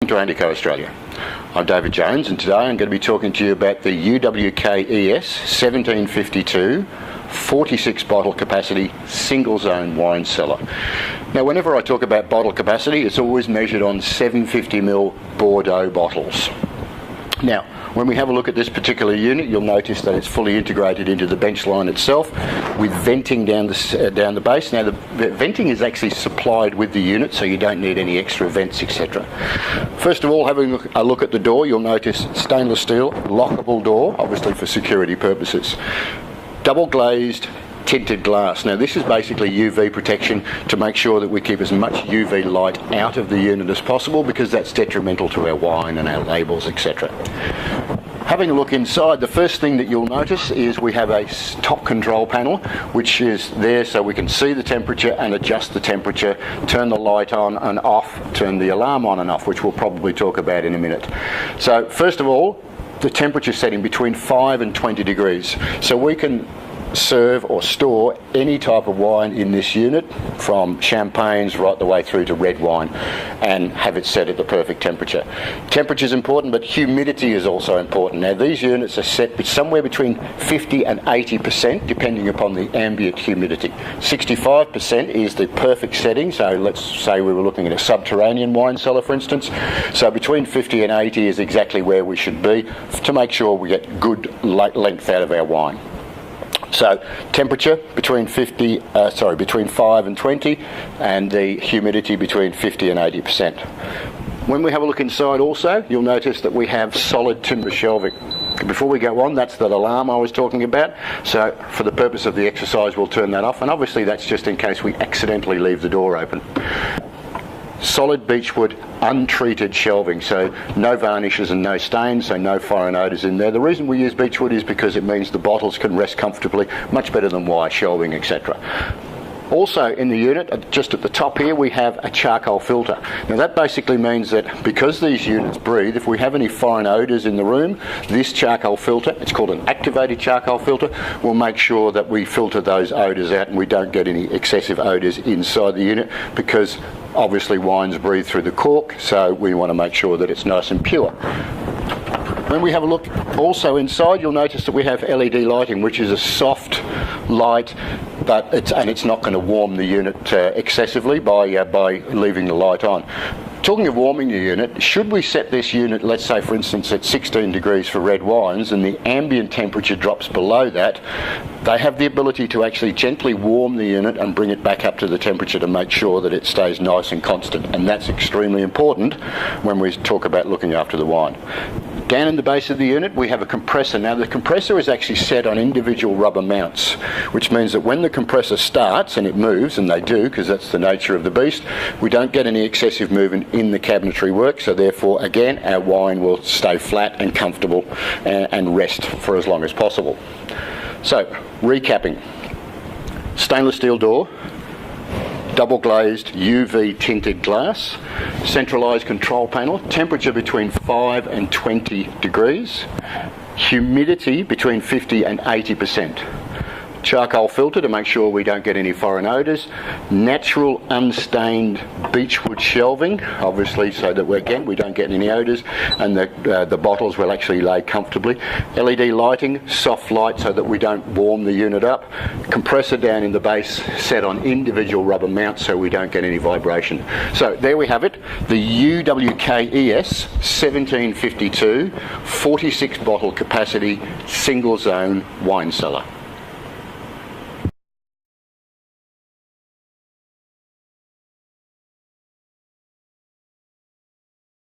To Antico Australia. I'm David Jones, and today I'm going to be talking to you about the UWK-ES 1752 46 bottle capacity single zone wine cellar. Now, whenever I talk about bottle capacity, it's always measured on 750ml Bordeaux bottles. Now, when we have a look at this particular unit, you'll notice that it's fully integrated into the bench line itself with venting down the base. Now, the venting is actually supplied with the unit, so you don't need any extra vents, etc. First of all, having a look at the door, you'll notice stainless steel, lockable door, obviously for security purposes. Double glazed tinted glass. Now, this is basically UV protection to make sure that we keep as much UV light out of the unit as possible, because that's detrimental to our wine and our labels, etc. Having a look inside, the first thing that you'll notice is we have a top control panel, which is there so we can see the temperature and adjust the temperature, turn the light on and off, turn the alarm on and off, which we'll probably talk about in a minute. So first of all, the temperature setting between 5 and 20 degrees. So we can serve or store any type of wine in this unit, from champagnes right the way through to red wine, and have it set at the perfect temperature. Temperature is important, but humidity is also important. Now, these units are set somewhere between 50 and 80% depending upon the ambient humidity. 65% is the perfect setting, so let's say we were looking at a subterranean wine cellar, for instance. So between 50 and 80 is exactly where we should be to make sure we get good length out of our wine. So temperature between 5 and 20, and the humidity between 50 and 80%. When we have a look inside also, you'll notice that we have solid timber shelving. Before we go on, that's that alarm I was talking about. So for the purpose of the exercise, we'll turn that off, and obviously that's just in case we accidentally leave the door open. Solid beechwood untreated shelving, so no varnishes and no stains, so no foreign odours in there. The reason we use beechwood is because it means the bottles can rest comfortably, much better than wire shelving, etc. Also in the unit, just at the top here, we have a charcoal filter. Now, that basically means that because these units breathe, if we have any foreign odours in the room, this charcoal filter, it's called an activated charcoal filter, will make sure that we filter those odours out and we don't get any excessive odours inside the unit, because obviously wines breathe through the cork, so we want to make sure that it's nice and pure. When we have a look also inside, you'll notice that we have LED lighting, which is a soft light, but it's not going to warm the unit excessively by leaving the light on. Talking of warming the unit, should we set this unit, let's say for instance at 16 degrees for red wines, and the ambient temperature drops below that, they have the ability to actually gently warm the unit and bring it back up to the temperature to make sure that it stays nice and constant, and that's extremely important when we talk about looking after the wine. Down in the base of the unit, we have a compressor. Now, the compressor is actually set on individual rubber mounts, which means that when the compressor starts and it moves, and they do because that's the nature of the beast, we don't get any excessive movement in the cabinetry work, so therefore again our wine will stay flat and comfortable and rest for as long as possible. So, recapping: stainless steel door, double glazed UV tinted glass, centralised control panel, temperature between 5 and 20 degrees, humidity between 50 and 80%. Charcoal filter to make sure we don't get any foreign odours, natural unstained beechwood shelving, obviously so that we don't get any odours, and the bottles will actually lay comfortably. LED lighting, soft light so that we don't warm the unit up. Compressor down in the base set on individual rubber mounts so we don't get any vibration. So there we have it, the UWK-ES 1752 46 bottle capacity single zone wine cellar.